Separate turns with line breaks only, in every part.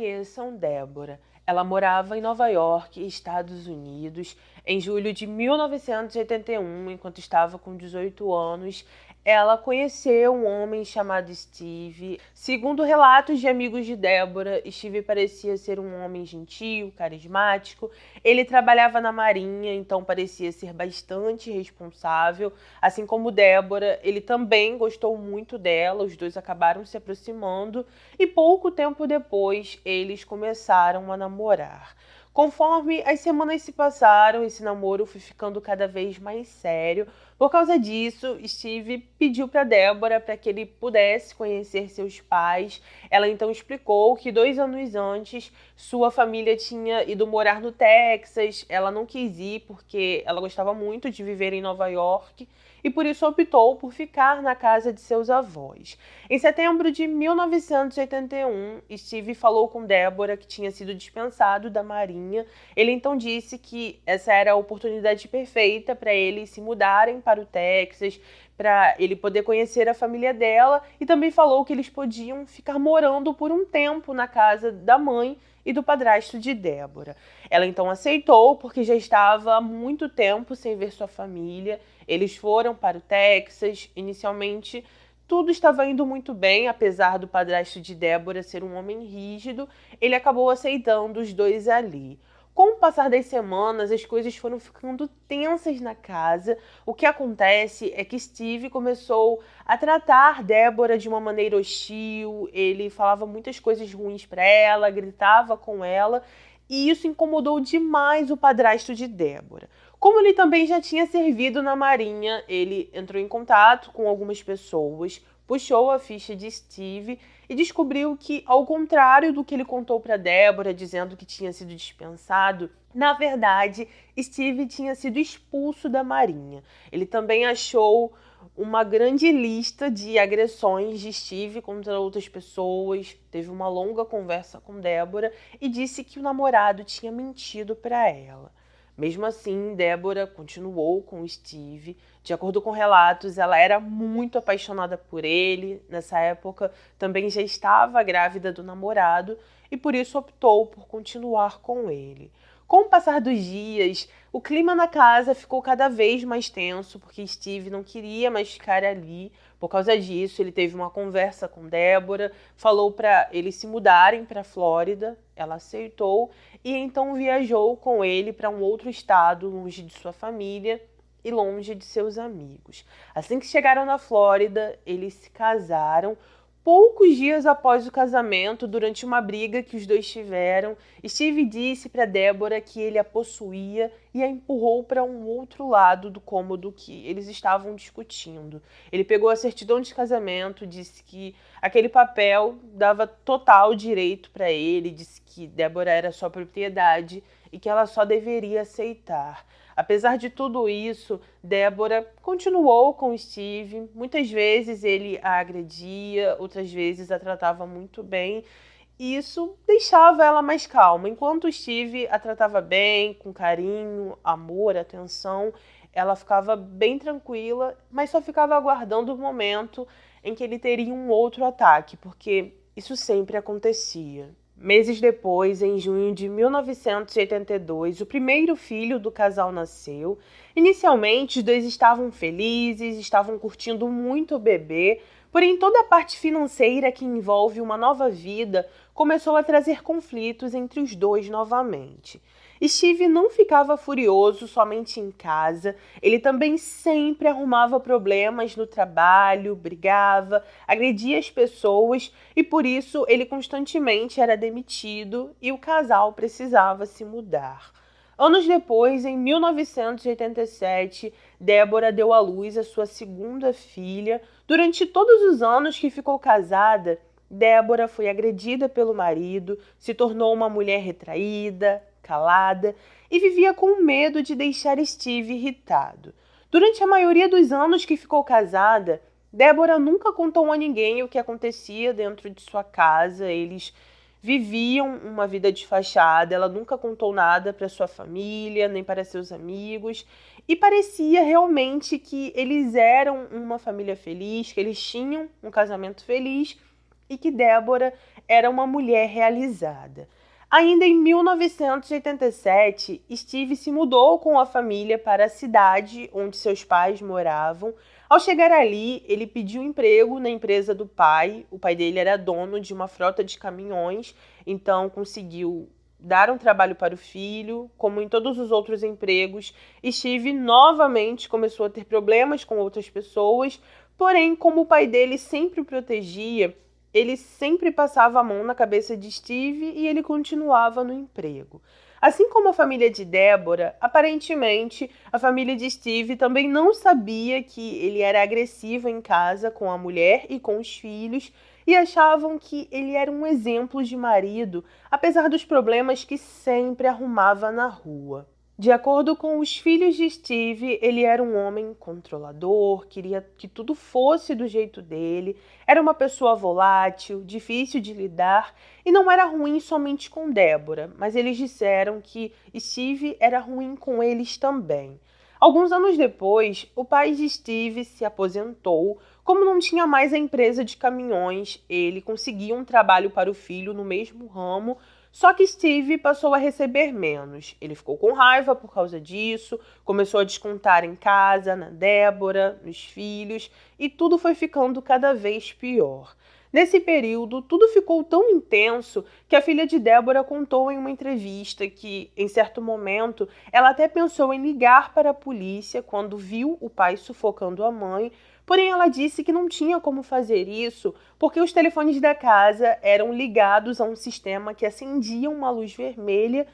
conheçam Débora. Ela morava em Nova York, Estados Unidos, em julho de 1981, enquanto estava com 18 anos. Ela conheceu um homem chamado Steve. Segundo relatos de amigos de Débora, Steve parecia ser um homem gentil, carismático. Ele trabalhava na Marinha, então parecia ser bastante responsável. Assim como Débora, ele também gostou muito dela, os dois acabaram se aproximando e pouco tempo depois eles começaram a namorar. Conforme as semanas se passaram, esse namoro foi ficando cada vez mais sério. Por causa disso, Steve pediu para Débora para que ele pudesse conhecer seus pais. Ela então explicou que 2 anos antes sua família tinha ido morar no Texas. Ela não quis ir porque ela gostava muito de viver em Nova York e por isso optou por ficar na casa de seus avós. Em setembro de 1981, Steve falou com Débora que tinha sido dispensado da Marinha. Ele então disse que essa era a oportunidade perfeita para eles se mudarem para o Texas, para ele poder conhecer a família dela, e também falou que eles podiam ficar morando por um tempo na casa da mãe e do padrasto de Débora. Ela então aceitou porque já estava há muito tempo sem ver sua família. Eles foram para o Texas. Inicialmente, tudo estava indo muito bem, apesar do padrasto de Débora ser um homem rígido. Ele acabou aceitando os dois ali. Com o passar das semanas, as coisas foram ficando tensas na casa. O que acontece é que Steve começou a tratar Débora de uma maneira hostil. Ele falava muitas coisas ruins para ela, gritava com ela, e isso incomodou demais o padrasto de Débora. Como ele também já tinha servido na Marinha, ele entrou em contato com algumas pessoas, puxou a ficha de Steve e descobriu que, ao contrário do que ele contou para Débora, dizendo que tinha sido dispensado, na verdade, Steve tinha sido expulso da Marinha. Ele também achou uma grande lista de agressões de Steve contra outras pessoas, teve uma longa conversa com Débora e disse que o namorado tinha mentido para ela. Mesmo assim, Débora continuou com Steve. De acordo com relatos, ela era muito apaixonada por ele. Nessa época, também já estava grávida do namorado e por isso optou por continuar com ele. Com o passar dos dias, o clima na casa ficou cada vez mais tenso, porque Steve não queria mais ficar ali. Por causa disso, ele teve uma conversa com Débora, falou para eles se mudarem para a Flórida. Ela aceitou e então viajou com ele para um outro estado, longe de sua família e longe de seus amigos. Assim que chegaram na Flórida, eles se casaram. Poucos dias após o casamento, durante uma briga que os dois tiveram, Steve disse para Débora que ele a possuía e a empurrou para um outro lado do cômodo que eles estavam discutindo. Ele pegou a certidão de casamento, disse que aquele papel dava total direito para ele, disse que Débora era sua propriedade e que ela só deveria aceitar. Apesar de tudo isso, Débora continuou com Steve. Muitas vezes ele a agredia, outras vezes a tratava muito bem. E isso deixava ela mais calma. Enquanto Steve a tratava bem, com carinho, amor, atenção, ela ficava bem tranquila, mas só ficava aguardando o momento em que ele teria um outro ataque, porque isso sempre acontecia. Meses depois, em junho de 1982, o primeiro filho do casal nasceu. Inicialmente, os dois estavam felizes, estavam curtindo muito o bebê, porém toda a parte financeira que envolve uma nova vida começou a trazer conflitos entre os dois novamente. Steve não ficava furioso somente em casa, ele também sempre arrumava problemas no trabalho, brigava, agredia as pessoas e por isso ele constantemente era demitido e o casal precisava se mudar. Anos depois, em 1987, Débora deu à luz a sua segunda filha. Durante todos os anos que ficou casada, Débora foi agredida pelo marido, se tornou uma mulher retraída, calada e vivia com medo de deixar Steve irritado. Durante a maioria dos anos que ficou casada, Débora nunca contou a ninguém o que acontecia dentro de sua casa. Eles viviam uma vida de fachada, ela nunca contou nada para sua família, nem para seus amigos, e parecia realmente que eles eram uma família feliz, que eles tinham um casamento feliz, e que Débora era uma mulher realizada. Ainda em 1987, Steve se mudou com a família para a cidade onde seus pais moravam. Ao chegar ali, ele pediu emprego na empresa do pai. O pai dele era dono de uma frota de caminhões, então conseguiu dar um trabalho para o filho. Como em todos os outros empregos, Steve novamente começou a ter problemas com outras pessoas, porém, como o pai dele sempre o protegia, ele sempre passava a mão na cabeça de Steve e ele continuava no emprego. Assim como a família de Deborah, aparentemente a família de Steve também não sabia que ele era agressivo em casa com a mulher e com os filhos e achavam que ele era um exemplo de marido, apesar dos problemas que sempre arrumava na rua. De acordo com os filhos de Steve, ele era um homem controlador, queria que tudo fosse do jeito dele, era uma pessoa volátil, difícil de lidar e não era ruim somente com Deborah, mas eles disseram que Steve era ruim com eles também. Alguns anos depois, o pai de Steve se aposentou. Como não tinha mais a empresa de caminhões, ele conseguia um trabalho para o filho no mesmo ramo. Só que Steve passou a receber menos. Ele ficou com raiva por causa disso, começou a descontar em casa, na Deborah, nos filhos, e tudo foi ficando cada vez pior. Nesse período, tudo ficou tão intenso que a filha de Deborah contou em uma entrevista que, em certo momento, ela até pensou em ligar para a polícia quando viu o pai sufocando a mãe. Porém, ela disse que não tinha como fazer isso porque os telefones da casa eram ligados a um sistema que acendia uma luz vermelha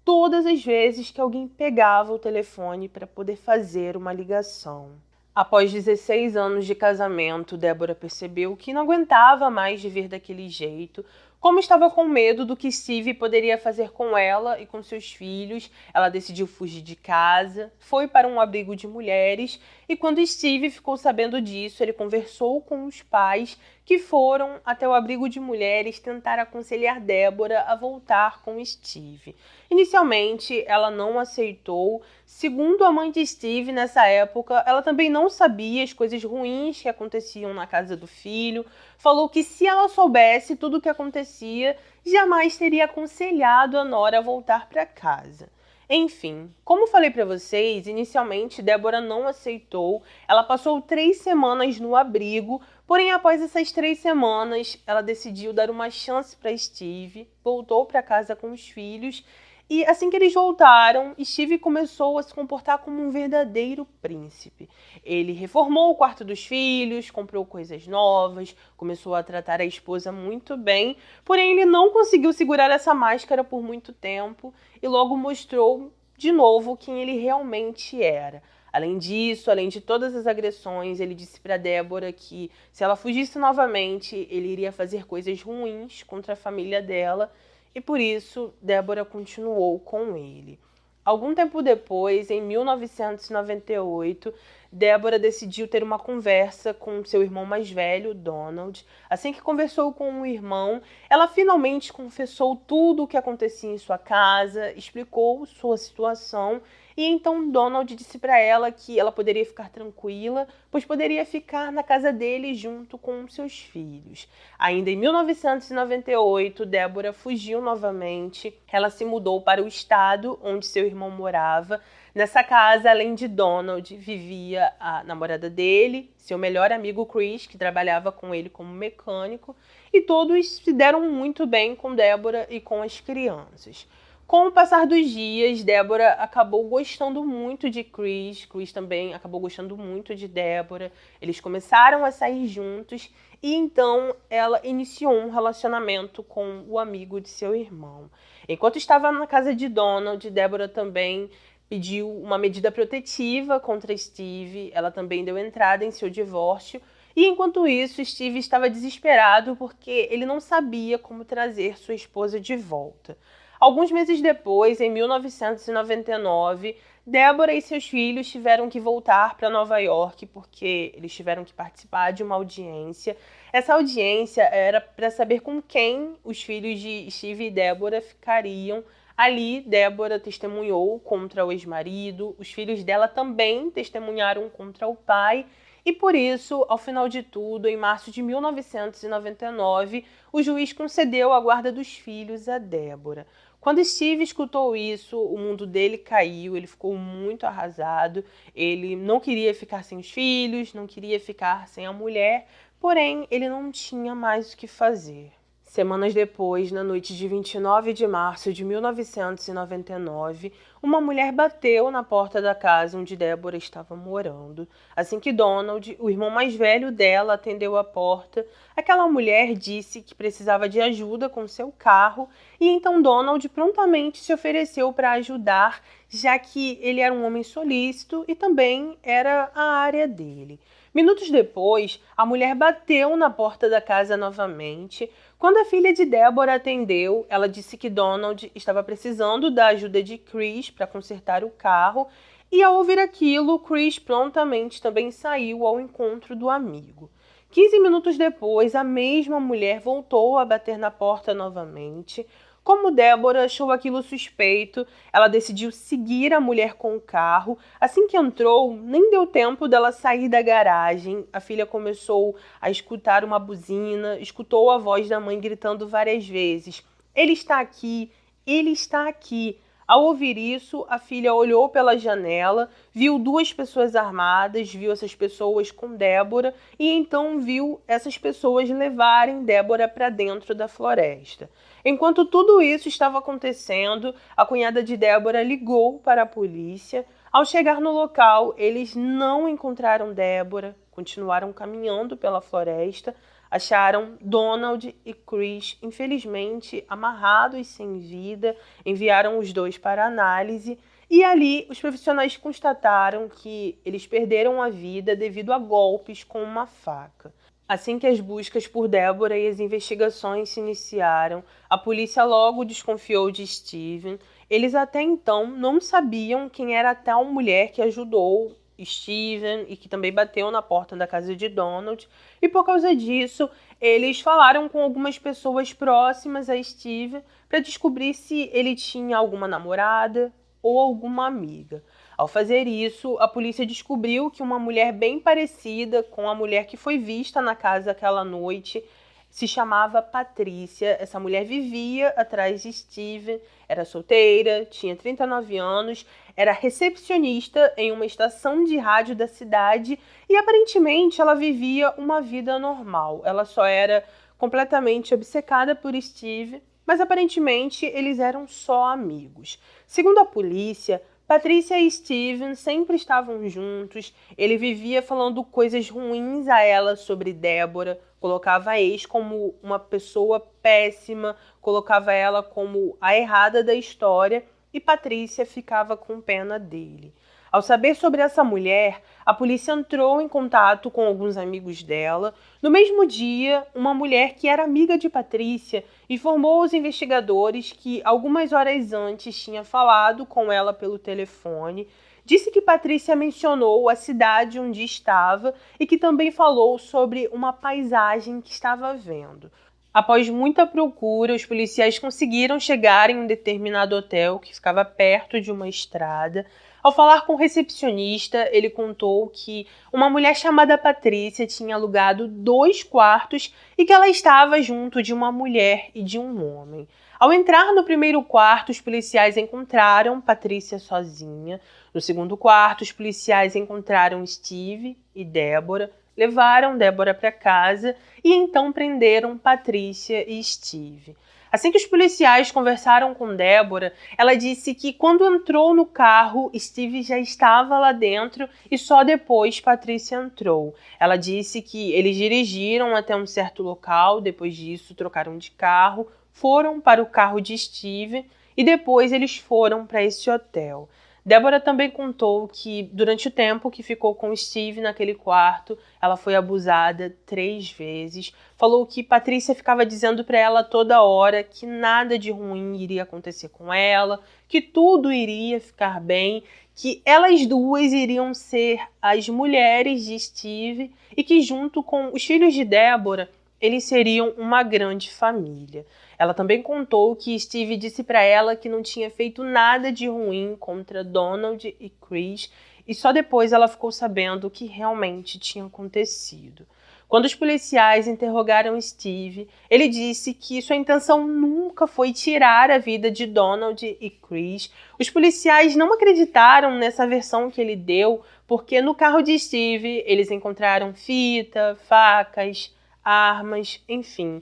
todas as vezes que alguém pegava o telefone para poder fazer uma ligação. Após 16 anos de casamento, Deborah percebeu que não aguentava mais viver daquele jeito. Como estava com medo do que Steve poderia fazer com ela e com seus filhos, ela decidiu fugir de casa, foi para um abrigo de mulheres e quando Steve ficou sabendo disso, ele conversou com os pais que foram até o abrigo de mulheres tentar aconselhar Deborah a voltar com Steve. Inicialmente, ela não aceitou. Segundo a mãe de Steve, nessa época, ela também não sabia as coisas ruins que aconteciam na casa do filho. Falou que se ela soubesse tudo o que acontecia, jamais teria aconselhado a nora a voltar para casa. Enfim, como falei para vocês, inicialmente Deborah não aceitou. Ela passou 3 semanas no abrigo, porém após essas 3 semanas, ela decidiu dar uma chance para Steve, voltou para casa com os filhos. E assim que eles voltaram, Steve começou a se comportar como um verdadeiro príncipe. Ele reformou o quarto dos filhos, comprou coisas novas, começou a tratar a esposa muito bem, porém ele não conseguiu segurar essa máscara por muito tempo e logo mostrou de novo quem ele realmente era. Além disso, além de todas as agressões, ele disse para Deborah que se ela fugisse novamente, ele iria fazer coisas ruins contra a família dela. E por isso, Deborah continuou com ele. Algum tempo depois, em 1998, Deborah decidiu ter uma conversa com seu irmão mais velho, Donald. Assim que conversou com o irmão, ela finalmente confessou tudo o que acontecia em sua casa, explicou sua situação e então Donald disse para ela que ela poderia ficar tranquila, pois poderia ficar na casa dele junto com seus filhos. Ainda em 1998, Deborah fugiu novamente. Ela se mudou para o estado onde seu irmão morava. Nessa casa, além de Donald, vivia a namorada dele, seu melhor amigo Chris, que trabalhava com ele como mecânico, e todos se deram muito bem com Deborah e com as crianças. Com o passar dos dias, Deborah acabou gostando muito de Chris. Chris também acabou gostando muito de Deborah. Eles começaram a sair juntos e então ela iniciou um relacionamento com o amigo de seu irmão. Enquanto estava na casa de Donald, Deborah também pediu uma medida protetiva contra Steve. Ela também deu entrada em seu divórcio. E enquanto isso, Steve estava desesperado porque ele não sabia como trazer sua esposa de volta. Alguns meses depois, em 1999, Deborah e seus filhos tiveram que voltar para Nova York porque eles tiveram que participar de uma audiência. Essa audiência era para saber com quem os filhos de Steve e Deborah ficariam. Ali, Deborah testemunhou contra o ex-marido, os filhos dela também testemunharam contra o pai. E por isso, ao final de tudo, em março de 1999, o juiz concedeu a guarda dos filhos a Deborah. Quando Steve escutou isso, o mundo dele caiu, ele ficou muito arrasado, ele não queria ficar sem os filhos, não queria ficar sem a mulher, porém ele não tinha mais o que fazer. Semanas depois, na noite de 29 de março de 1999, uma mulher bateu na porta da casa onde Deborah estava morando. Assim que Donald, o irmão mais velho dela, atendeu a porta, aquela mulher disse que precisava de ajuda com seu carro e então Donald prontamente se ofereceu para ajudar, já que ele era um homem solícito e também era a área dele. Minutos depois, a mulher bateu na porta da casa novamente. Quando a filha de Deborah atendeu, ela disse que Donald estava precisando da ajuda de Chris para consertar o carro, e ao ouvir aquilo, Chris prontamente também saiu ao encontro do amigo. 15 minutos depois, a mesma mulher voltou a bater na porta novamente. Como Deborah achou aquilo suspeito, ela decidiu seguir a mulher com o carro. Assim que entrou, nem deu tempo dela sair da garagem. A filha começou a escutar uma buzina, escutou a voz da mãe gritando várias vezes: "Ele está aqui, ele está aqui." Ao ouvir isso, a filha olhou pela janela, viu duas pessoas armadas, viu essas pessoas com Deborah e então viu essas pessoas levarem Deborah para dentro da floresta. Enquanto tudo isso estava acontecendo, a cunhada de Deborah ligou para a polícia. Ao chegar no local, eles não encontraram Deborah, continuaram caminhando pela floresta, acharam Donald e Chris, infelizmente, amarrados sem vida, enviaram os dois para análise e ali os profissionais constataram que eles perderam a vida devido a golpes com uma faca. Assim que as buscas por Deborah e as investigações se iniciaram, a polícia logo desconfiou de Steven. Eles até então não sabiam quem era a tal mulher que ajudou Steven e que também bateu na porta da casa de Donald. E por causa disso, eles falaram com algumas pessoas próximas a Steven para descobrir se ele tinha alguma namorada ou alguma amiga. Ao fazer isso, a polícia descobriu que uma mulher bem parecida com a mulher que foi vista na casa aquela noite se chamava Patrícia. Essa mulher vivia atrás de Steven, era solteira, tinha 39 anos, era recepcionista em uma estação de rádio da cidade e aparentemente ela vivia uma vida normal. Ela só era completamente obcecada por Steve, mas aparentemente eles eram só amigos. Segundo a polícia, Patrícia e Steven sempre estavam juntos, ele vivia falando coisas ruins a ela sobre Deborah, colocava a ex como uma pessoa péssima, colocava ela como a errada da história e Patrícia ficava com pena dele. Ao saber sobre essa mulher, a polícia entrou em contato com alguns amigos dela. No mesmo dia, uma mulher que era amiga de Patrícia informou aos investigadores que algumas horas antes tinha falado com ela pelo telefone. Disse que Patrícia mencionou a cidade onde estava e que também falou sobre uma paisagem que estava vendo. Após muita procura, os policiais conseguiram chegar em um determinado hotel que ficava perto de uma estrada. Ao falar com o recepcionista, ele contou que uma mulher chamada Patrícia tinha alugado 2 quartos e que ela estava junto de uma mulher e de um homem. Ao entrar no primeiro quarto, os policiais encontraram Patrícia sozinha. No segundo quarto, os policiais encontraram Steve e Deborah, levaram Deborah para casa e então prenderam Patrícia e Steve. Assim que os policiais conversaram com Deborah, ela disse que quando entrou no carro, Steve já estava lá dentro e só depois Patrícia entrou. Ela disse que eles dirigiram até um certo local, depois disso trocaram de carro, foram para o carro de Steve e depois eles foram para esse hotel. Deborah também contou que, durante o tempo que ficou com Steve naquele quarto, ela foi abusada 3 vezes. Falou que Patrícia ficava dizendo para ela toda hora que nada de ruim iria acontecer com ela, que tudo iria ficar bem, que elas duas iriam ser as mulheres de Steve e que, junto com os filhos de Deborah, eles seriam uma grande família. Ela também contou que Steve disse para ela que não tinha feito nada de ruim contra Donald e Chris, e só depois ela ficou sabendo o que realmente tinha acontecido. Quando os policiais interrogaram Steve, ele disse que sua intenção nunca foi tirar a vida de Donald e Chris. Os policiais não acreditaram nessa versão que ele deu, porque no carro de Steve eles encontraram fita, facas, armas, enfim.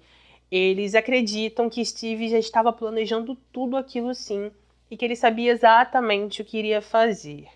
Eles acreditam que Steve já estava planejando tudo aquilo sim e que ele sabia exatamente o que iria fazer.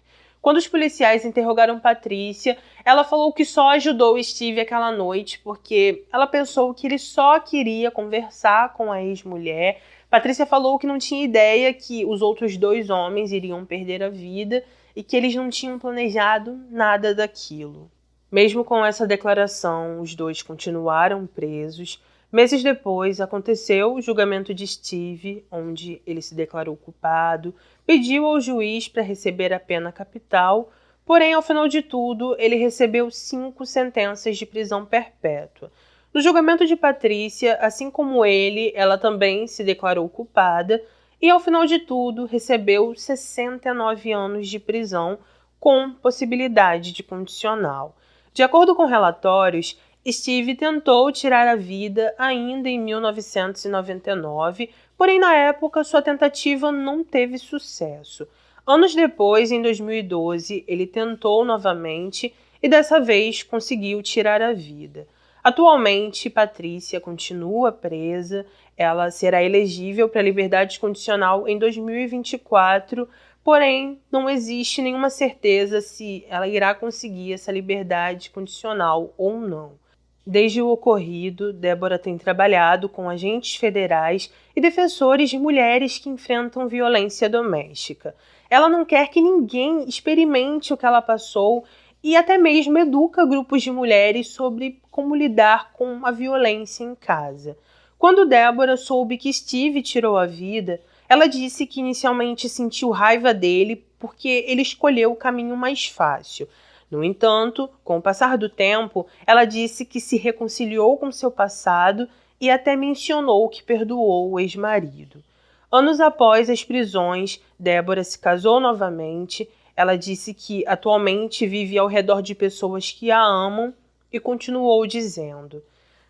Quando os policiais interrogaram Patrícia, ela falou que só ajudou Steve aquela noite porque ela pensou que ele só queria conversar com a ex-mulher. Patrícia falou que não tinha ideia que os outros dois homens iriam perder a vida e que eles não tinham planejado nada daquilo. Mesmo com essa declaração, os dois continuaram presos. Meses depois, aconteceu o julgamento de Steve, onde ele se declarou culpado, pediu ao juiz para receber a pena capital, porém, ao final de tudo, ele recebeu 5 sentenças de prisão perpétua. No julgamento de Patrícia, assim como ele, ela também se declarou culpada e, ao final de tudo, recebeu 69 anos de prisão com possibilidade de condicional. De acordo com relatórios, Steve tentou tirar a vida ainda em 1999, porém na época sua tentativa não teve sucesso. Anos depois, em 2012, ele tentou novamente e dessa vez conseguiu tirar a vida. Atualmente, Patrícia continua presa, ela será elegível para liberdade condicional em 2024, porém não existe nenhuma certeza se ela irá conseguir essa liberdade condicional ou não. Desde o ocorrido, Débora tem trabalhado com agentes federais e defensores de mulheres que enfrentam violência doméstica. Ela não quer que ninguém experimente o que ela passou e até mesmo educa grupos de mulheres sobre como lidar com a violência em casa. Quando Débora soube que Steve tirou a vida, ela disse que inicialmente sentiu raiva dele porque ele escolheu o caminho mais fácil. No entanto, com o passar do tempo, ela disse que se reconciliou com seu passado e até mencionou que perdoou o ex-marido. Anos após as prisões, Débora se casou novamente. Ela disse que atualmente vive ao redor de pessoas que a amam e continuou dizendo: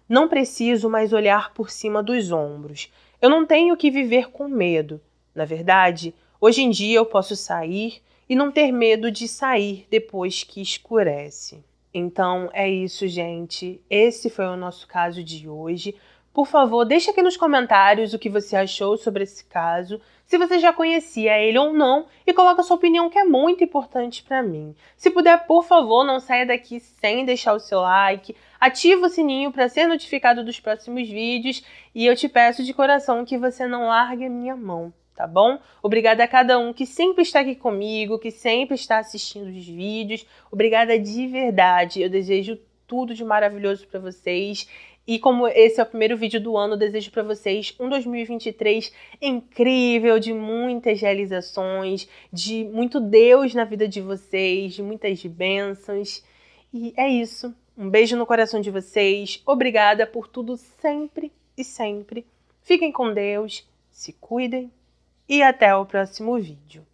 "Não preciso mais olhar por cima dos ombros. Eu não tenho que viver com medo. Na verdade, hoje em dia eu posso sair e não ter medo de sair depois que escurece." Então é isso, gente. Esse foi o nosso caso de hoje. Por favor, deixa aqui nos comentários o que você achou sobre esse caso, se você já conhecia ele ou não, e coloca sua opinião, que é muito importante para mim. Se puder, por favor, não saia daqui sem deixar o seu like, ativa o sininho para ser notificado dos próximos vídeos, e eu te peço de coração que você não largue a minha mão. Tá bom? Obrigada a cada um que sempre está aqui comigo, que sempre está assistindo os vídeos. Obrigada de verdade. Eu desejo tudo de maravilhoso para vocês. E como esse é o primeiro vídeo do ano, eu desejo para vocês um 2023 incrível, de muitas realizações, de muito Deus na vida de vocês, de muitas bênçãos. E é isso. Um beijo no coração de vocês. Obrigada por tudo sempre e sempre. Fiquem com Deus, se cuidem. E até o próximo vídeo.